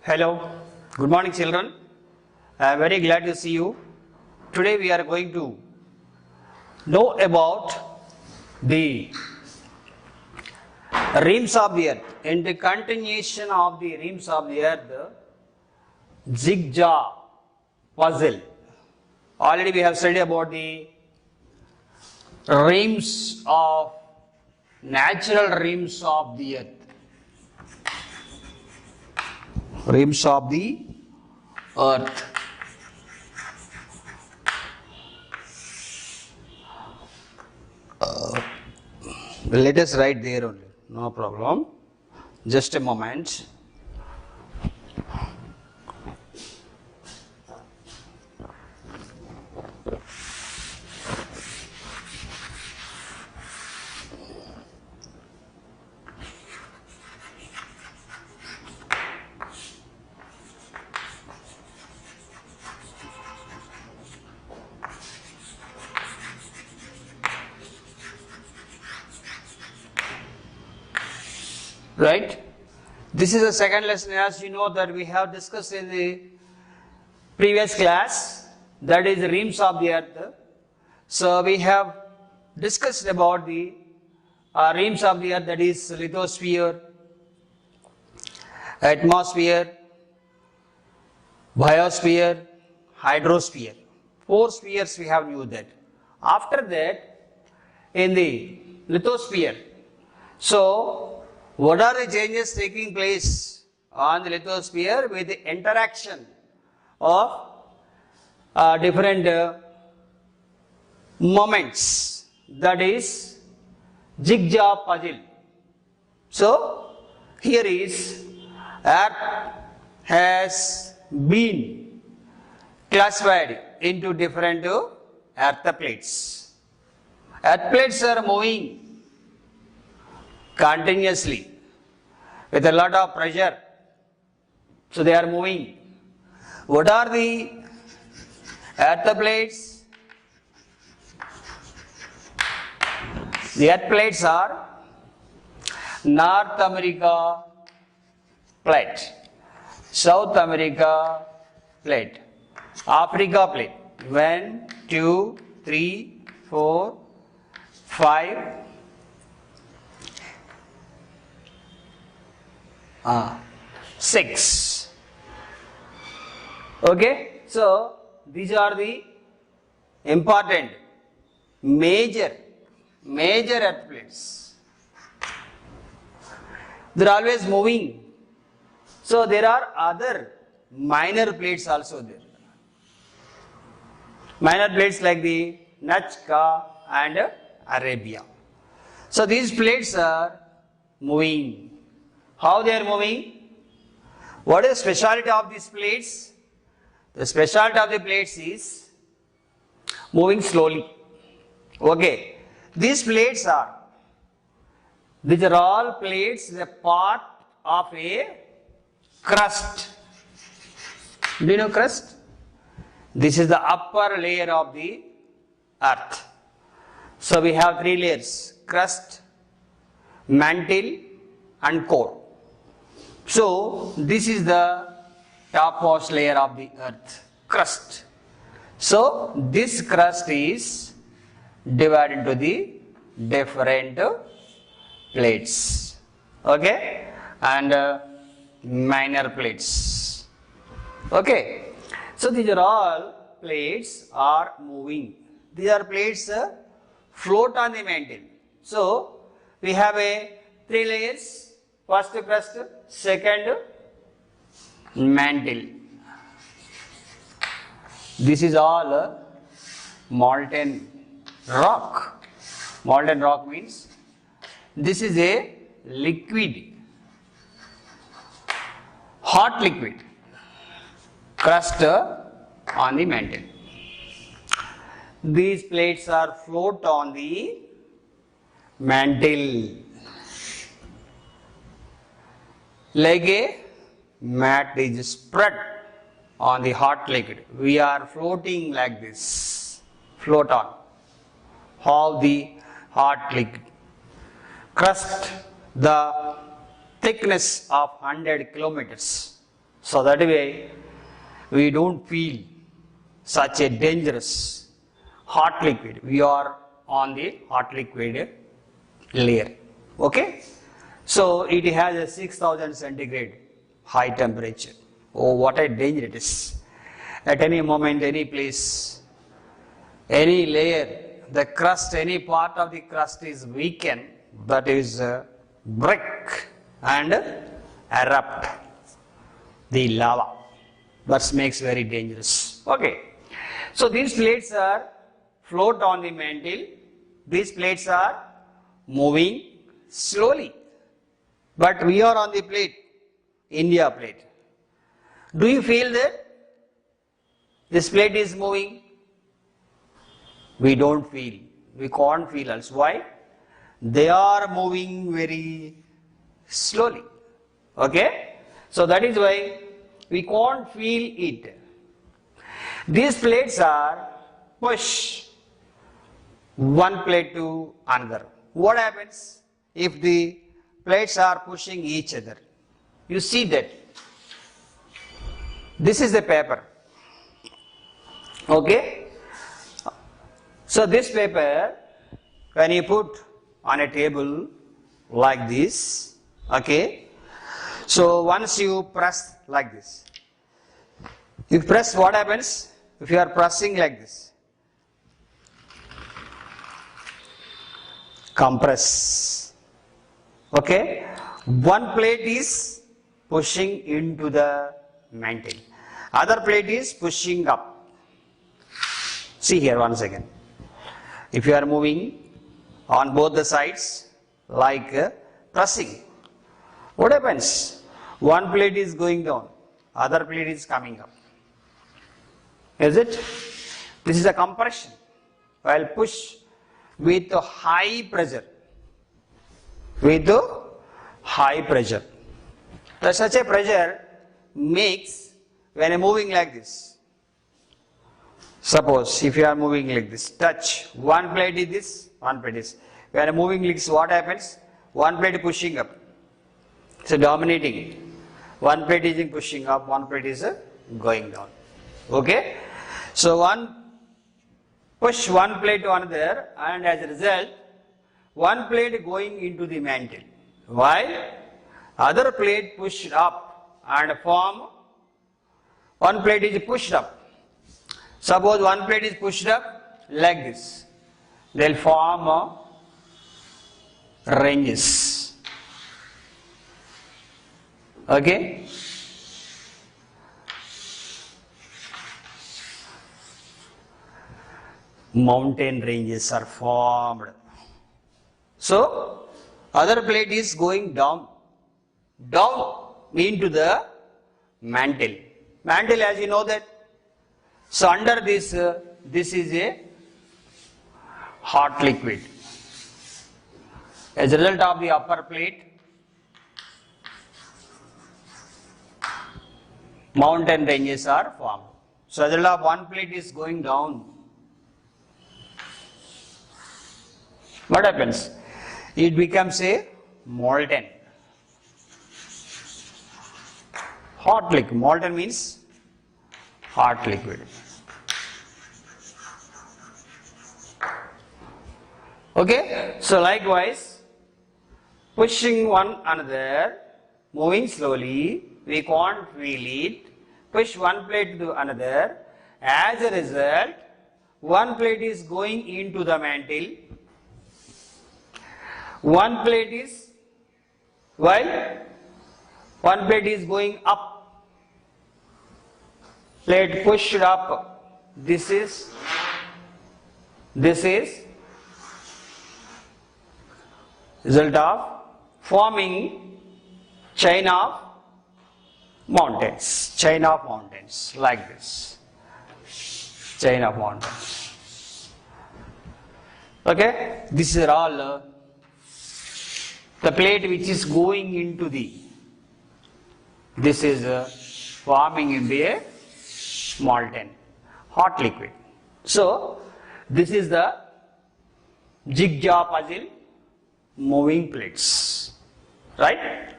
Hello, good morning children. I am very glad to see you. Today we are going to know about the rims of the earth. In the continuation of the rims of the earth, jigsaw puzzle. Already we have studied about the rims of natural rims of the earth. Rims of the earth. Let us write there only, no problem. Just a moment. Right? This is the second lesson, as you know, that we have discussed in the previous class, that is the rims of the earth. So we have discussed about the rims of the earth, that is lithosphere, atmosphere, biosphere, hydrosphere. 4 spheres we have knew that. After that, in the lithosphere, so what are the changes taking place on the lithosphere with the interaction of different moments, that is jigsaw puzzle. So here is earth has been classified into different earth plates. Earth plates are moving continuously with a lot of pressure, so they are moving. What are the earth plates? The earth plates are North America plate, South America plate, Africa plate. 1, 2, 3, 4, 5. 6. Okay, so these are the important major earth plates. They are always moving. So there are other minor plates also there. Minor plates like the Nazca and Arabia. So these plates are moving. How they are moving? What is the speciality of these plates? The speciality of the plates is moving slowly. Okay. These are all plates, the part of a crust. Do you know crust? This is the upper layer of the earth. So we have 3 layers: crust, mantle and core. So this is the topmost layer of the earth, crust. So this crust is divided into the different plates, okay, and minor plates. Okay, so these are all plates are moving. These are plates float on the mantle. So we have a 3 layers. First crust, second mantle. This is all molten rock. Molten rock means this is a liquid, hot liquid, crust on the mantle. These plates are float on the mantle like a mat is spread on the hot liquid. We are floating like this. Float on. How the hot liquid. Crust the thickness of 100 kilometers. So that way we don't feel such a dangerous hot liquid. We are on the hot liquid layer. Okay? So it has a 6000 centigrade high temperature. Oh, what a danger it is. At any moment, any place, any layer, the crust, any part of the crust is weakened, that is break and erupt the lava. That makes very dangerous. Okay. So these plates are float on the mantle. These plates are moving slowly. But we are on the plate, India plate. Do you feel that this plate is moving? We don't feel. We can't feel also. Why? They are moving very slowly. Okay? So that is why we can't feel it. These plates are push one plate to another. What happens if the plates are pushing each other? You see that. This is the paper. Okay? So this paper, when you put on a table like this, okay, so once you press like this, you press, what happens if you are pressing like this? Compress. Okay, one plate is pushing into the mantle, other plate is pushing up. See here once again. If you are moving on both the sides like pressing, what happens? One plate is going down, other plate is coming up. Is it? This is a compression. While push with high pressure. With high pressure. Such a pressure makes when moving like this. Suppose if you are moving like this, touch, one plate is this, one plate is. When you are moving like this, what happens? One plate pushing up. So dominating. One plate is pushing up, one plate is going down. Okay? So one push one plate to another, and as a result, one plate going into the mantle, while other plate pushed up and form, one plate is pushed up. Suppose one plate is pushed up like this, they will form ranges. Okay? Mountain ranges are formed. So, other plate is going down into the mantle. Mantle, as you know that. So, under this, this is a hot liquid. As a result of the upper plate, mountain ranges are formed. So, as a result of one plate is going down, what happens? It becomes a molten. Hot liquid. Molten means hot liquid. Okay? So likewise, pushing one another, moving slowly, we can't feel it. Push one plate to another. As a result, one plate is going into the mantle. One plate is, while one plate is going up, plate pushed up. This is result of forming chain of mountains, like this, chain of mountains. Okay, these are all the plate which is going into the, this is forming in the molten hot liquid. So this is the jigsaw puzzle moving plates, right?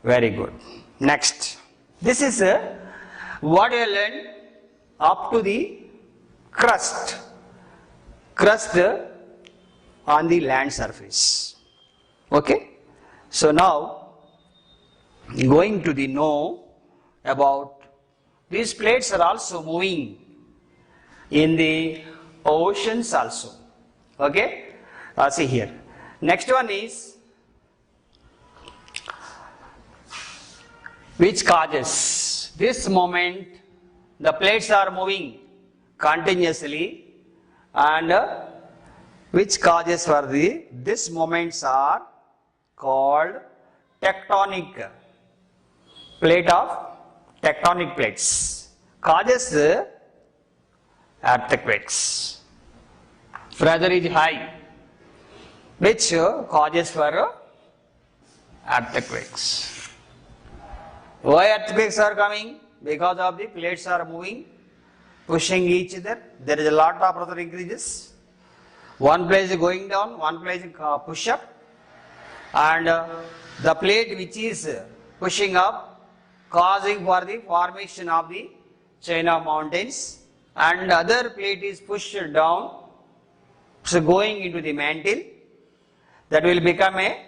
Very good. Next, This is what you learned up to the crust on the land surface. Okay. So now going to the know about these plates are also moving in the oceans also. Okay. See here. Next one is which causes this moment the plates are moving continuously, and which causes for this moments are called tectonic plates causes earthquakes. Pressure is high, which causes for earthquakes. Why earthquakes are coming? Because of the plates are moving, pushing each other. There is a lot of pressure increases. One place is going down, one place is push up, and the plate which is pushing up, causing for the formation of the chain of mountains, and other plate is pushed down, so going into the mantle, that will become a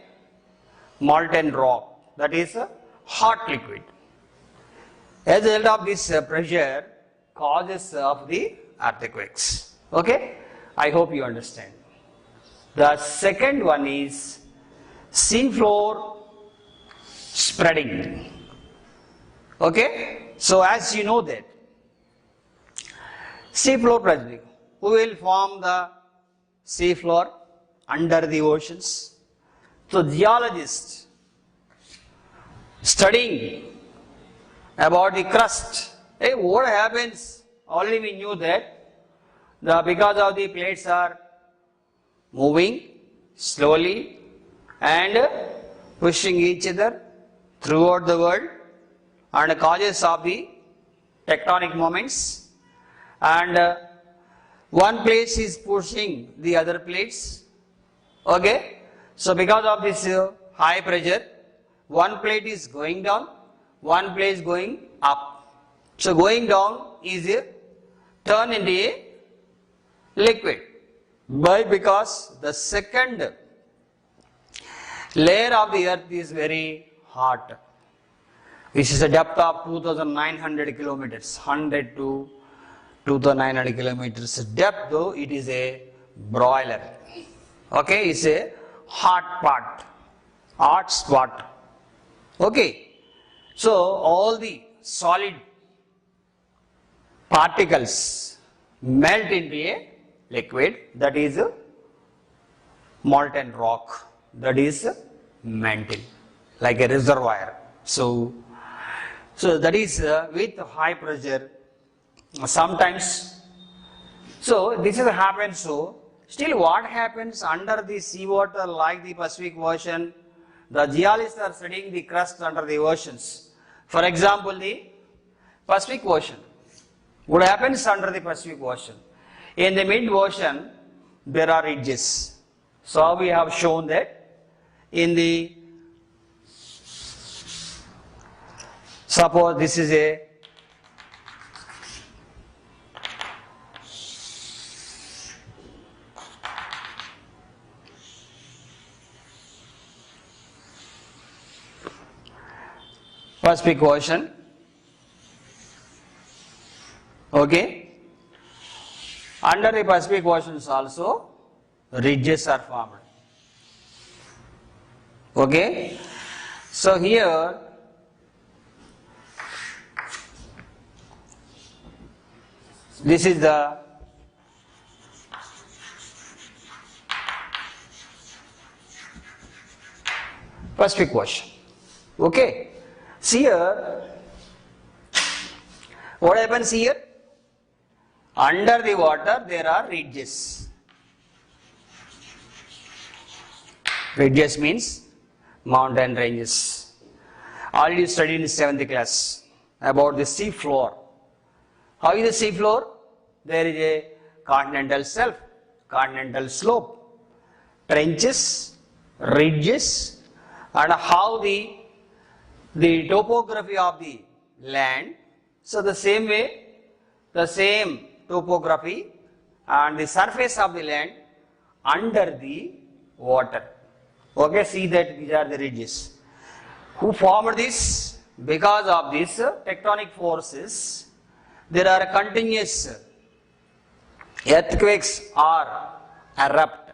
molten rock, that is a hot liquid. As a result of this pressure, causes of the earthquakes. Okay, I hope you understand. The second one is seafloor spreading. Okay, so as you know that seafloor spreading, who will form the seafloor under the oceans? So geologists studying about the crust. Hey, what happens? Only we knew that because of the plates are moving slowly and pushing each other throughout the world, and causes of the tectonic moments, and one place is pushing the other plates. Okay, so because of this high pressure, one plate is going down, one plate is going up. So going down is turned into a liquid. Why? Because the second layer of the earth is very hot. This is a depth of 2,900 kilometers, 100 to 2,900 kilometers depth, though it is a broiler. Okay, it's a hot spot. Okay, so all the solid particles melt into a liquid, that is molten rock, that is mantle, like a reservoir. So that is with high pressure sometimes. So this is happens. So still what happens under the seawater, like the Pacific Ocean? The geologists are studying the crust under the oceans. For example, the Pacific Ocean. What happens under the Pacific Ocean? In the mid-ocean, there are ridges. So we have shown that in the, suppose this is a Pacific Ocean. Okay. Under the Pacific Oceans also ridges are formed. Okay. So here this is the Pacific Ocean. Okay. See here, what happens here? Under the water there are ridges. Ridges means mountain ranges. All you studied in 7th class about the sea floor. How is the sea floor? There is a continental shelf, continental slope, trenches, ridges, and how the topography of the land. So the same way, the same topography and the surface of the land under the water. Okay, see that these are the ridges. Who formed this? Because of these tectonic forces, there are continuous earthquakes or erupt.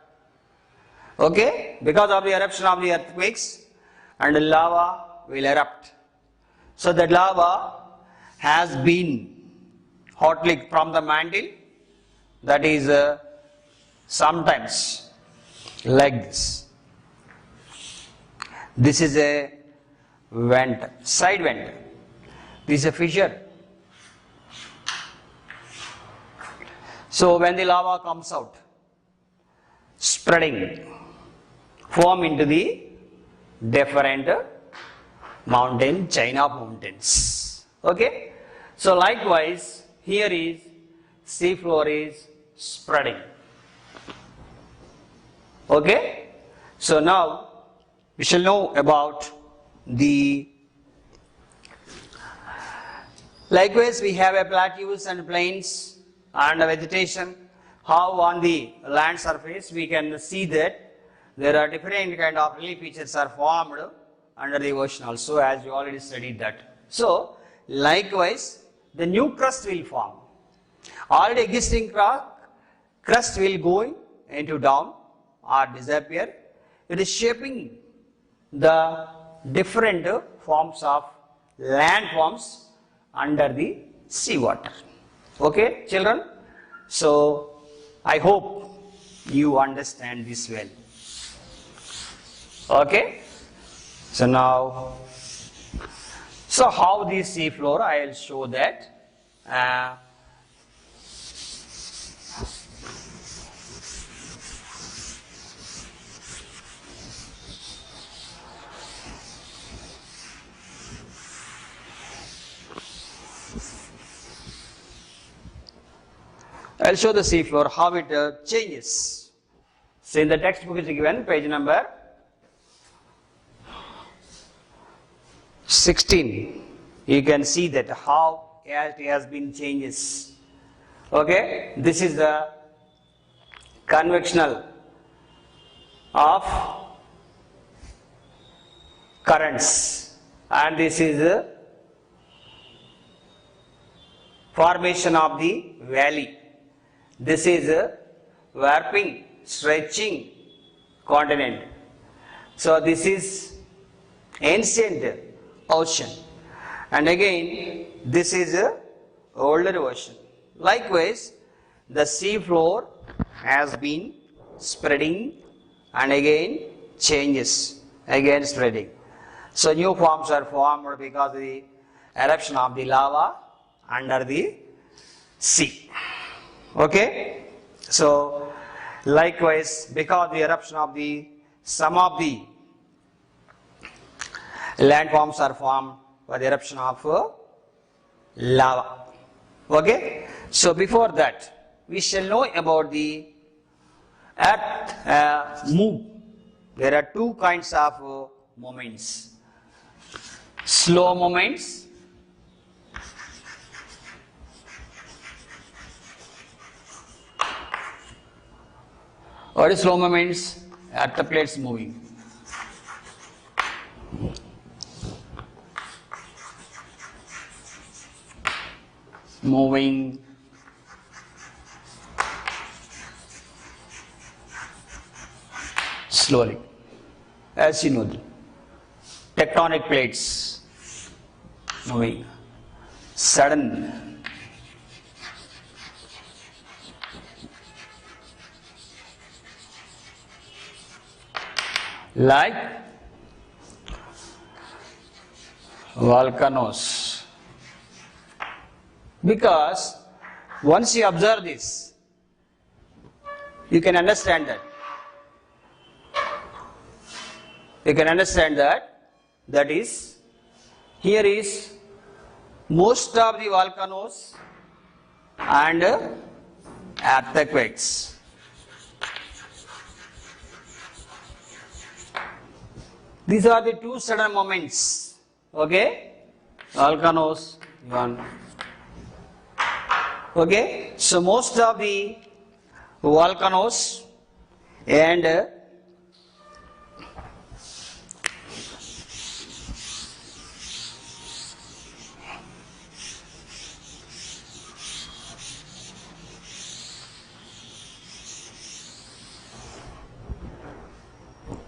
Okay, because of the eruption of the earthquakes and lava will erupt. So the lava has been hotly from the mantle, that is sometimes like this. This is a vent, side vent. This is a fissure. So when the lava comes out, spreading, form into the different mountain, chain of mountains. Okay? So likewise, here is sea floor is spreading. Okay? So now we shall know about the, likewise we have a plateaus and plains and a vegetation. How on the land surface we can see that there are different kind of relief features are formed under the ocean also, as we already studied that. So likewise the new crust will form. Already existing crust will go into down or disappear. It is shaping the different forms of land forms under the seawater. Okay, children? So I hope you understand this well. Okay? So now, so how the sea floor, I will show that. I'll show the sea floor, how it changes. So in the textbook is given, page number 16. You can see that how it has been changes. Okay, this is the convectional of currents, and this is the formation of the valley. This is a warping, stretching continent. So this is ancient ocean, and again this is a older ocean. Likewise, the sea floor has been spreading and again changes, again spreading. So new forms are formed because of the eruption of the lava under the sea. Okay, so likewise, because the eruption of the some of the land forms are formed by the eruption of lava. Okay, so before that, we shall know about the earth move. There are two kinds of movements: slow movements What is slow movements? Earth plates moving. Moving slowly, as you know, tectonic plates moving, sudden. Like volcanoes. Because once you observe this, you can understand that. You can understand that. That is, here is most of the volcanoes and earthquakes. These are the two sudden moments. Okay? volcanoes, one. Okay, so most of the volcanoes and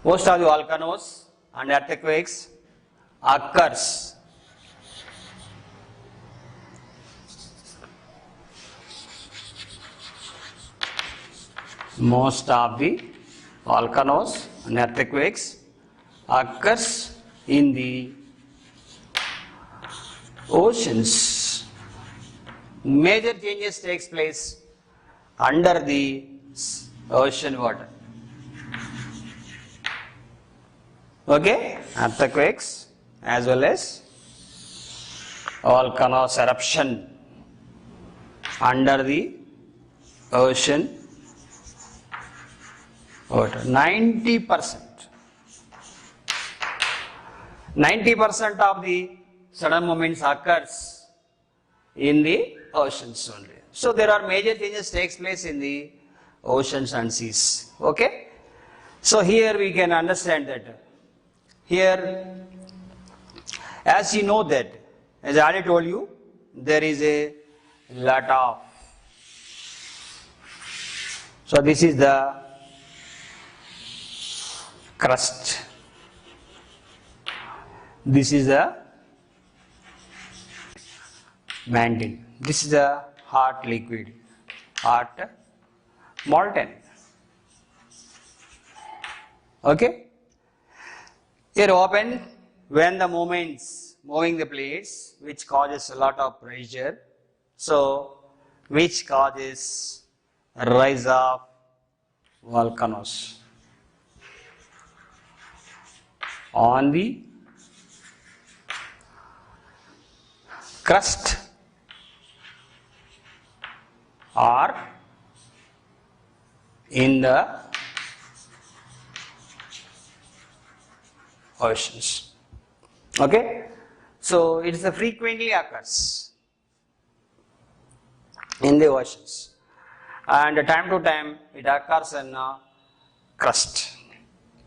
most of the volcanoes and earthquakes occurs most of the volcanoes and earthquakes occurs in the oceans. Major changes takes place under the ocean water. Okay, earthquakes as well as volcanoes eruption under the ocean water. 90% of the sudden movements occurs in the oceans only. So there are major changes takes place in the oceans and seas. Okay. So here we can understand that here, as you know that, as I already told you, there is a lot of. So this is the crust. This is the mantle. This is the hot liquid, hot molten. Okay. Here open when the movements moving the plates, which causes a lot of pressure. So which causes rise of volcanoes on the crust or in the oceans. Okay, so it is a frequently occurs in the oceans, and time to time it occurs in crust.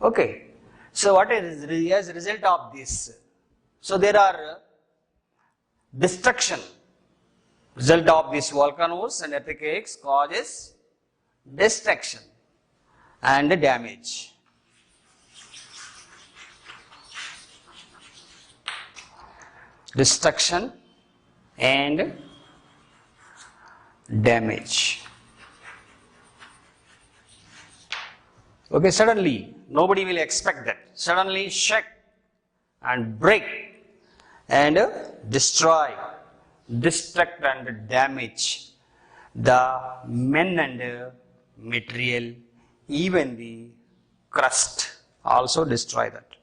Okay, so what is as a result of this? So there are destruction. Result of these volcanoes and earthquakes causes destruction and damage. Destruction and damage. Okay, suddenly, nobody will expect that. Suddenly shake and break and destroy, destruct and damage the men and material, even the crust also destroy that.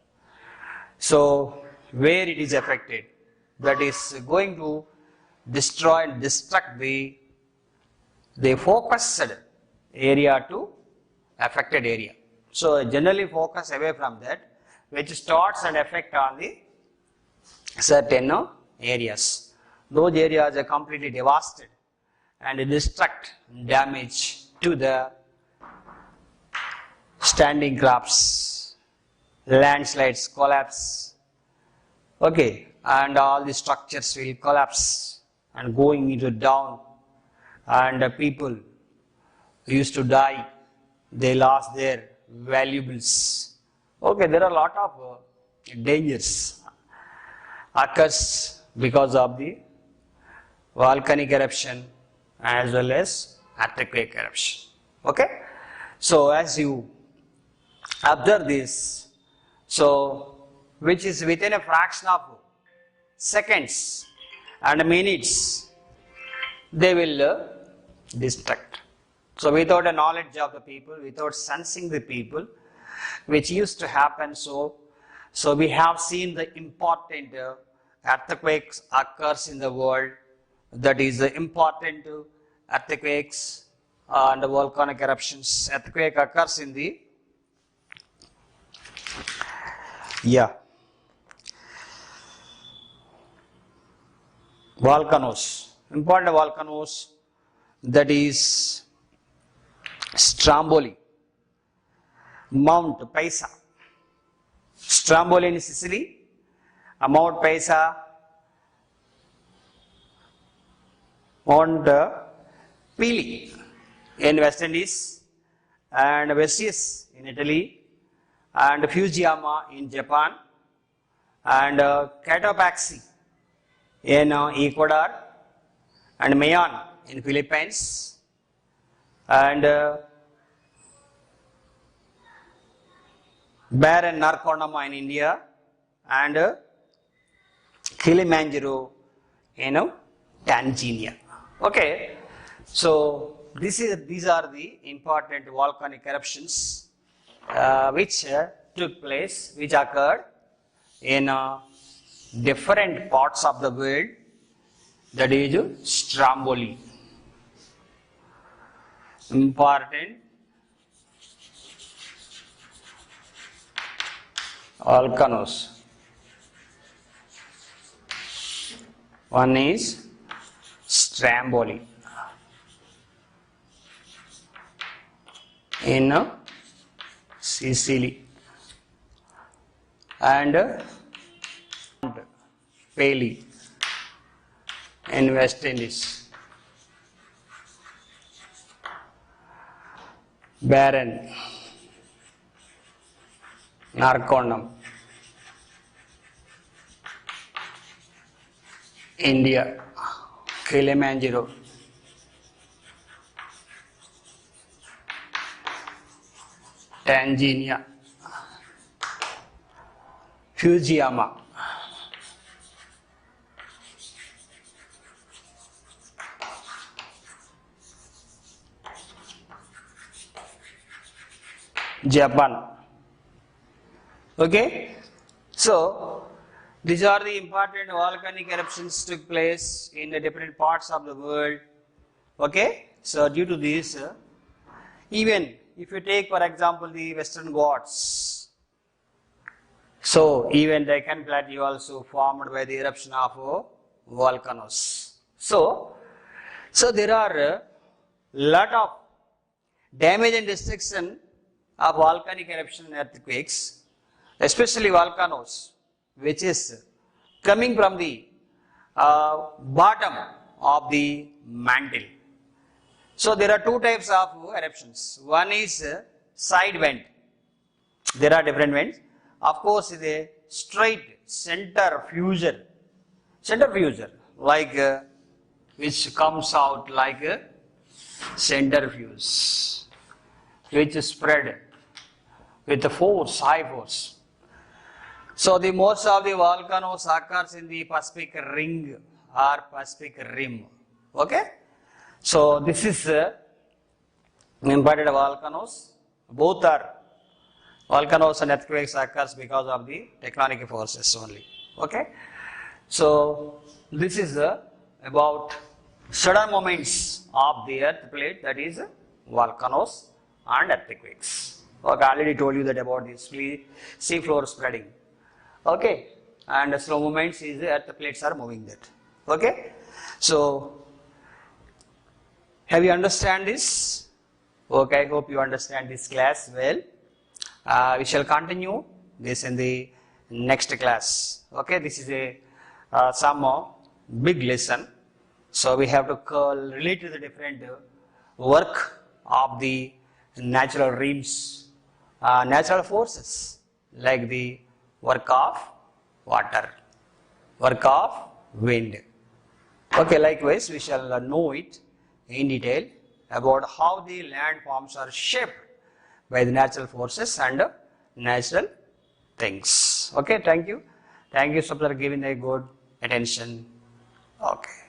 So, where it is affected, that is going to destroy and destruct the focused area to affected area. So generally focus away from that, which starts and affect on the certain areas. Those areas are completely devastated and destruct, damage to the standing crops, landslides collapse. Okay, and all the structures will collapse and going into down, and people used to die, they lost their valuables. Okay, there are a lot of dangers occurs because of the volcanic eruption as well as earthquake eruption. Okay, so as you observe this, so which is within a fraction of seconds and minutes, they will destruct. So without a knowledge of the people, without sensing the people, which used to happen, so we have seen the important earthquakes occurs in the world. That is the important earthquakes and volcanic eruptions. Earthquake occurs in the volcanoes, important volcanoes, that is Stromboli, Mount Pisa, Stromboli in Sicily, Mount Pisa, Mount Pili in West Indies, and Vesuvius in Italy, and Fujiyama in Japan, and Cotopaxi in Ecuador, and Mayon in Philippines, and Barren Narconama in India, and Kilimanjaro in Tanzania. Okay, so these are the important volcanic eruptions which took place, which occurred in different parts of the world, that is Stromboli. Important volcanoes. One is Stromboli in Sicily, and Peli in West Indies, Barren Narconam, India, Kilimanjaro, Tanzania, Fujiyama, Japan. Okay, so these are the important volcanic eruptions took place in the different parts of the world. Okay, so due to this, even if you take for example the Western Ghats, so even Deccan Plateau also formed by the eruption of volcanoes. So there are a lot of damage and destruction of volcanic eruption and earthquakes, especially volcanoes, which is coming from the bottom of the mantle. So there are two types of eruptions. One is side vent. There are different vents. Of course, the straight centrifugal, like which comes out like a centrifuge, which is spread with the force, high force. So the most of the volcanoes occurs in the Pacific Ring or Pacific Rim. Okay, so this is important volcanoes. Both are volcanoes and earthquakes occurs because of the tectonic forces only. Okay, so this is about sudden movements of the earth plate, that is volcanoes and earthquakes. Okay, I already told you that about this sea floor spreading. Okay, and slow movements is the earth plates are moving that. Okay, so have you understand this? Okay, I hope you understand this class well. We shall continue this in the next class. Okay, this is a some big lesson. So we have to relate to the different work of the natural realms, natural forces, like the work of water, work of wind. Okay, likewise we shall know it in detail about how the landforms are shaped by the natural forces and natural things. Okay, thank you. Thank you so much for giving a good attention. Okay.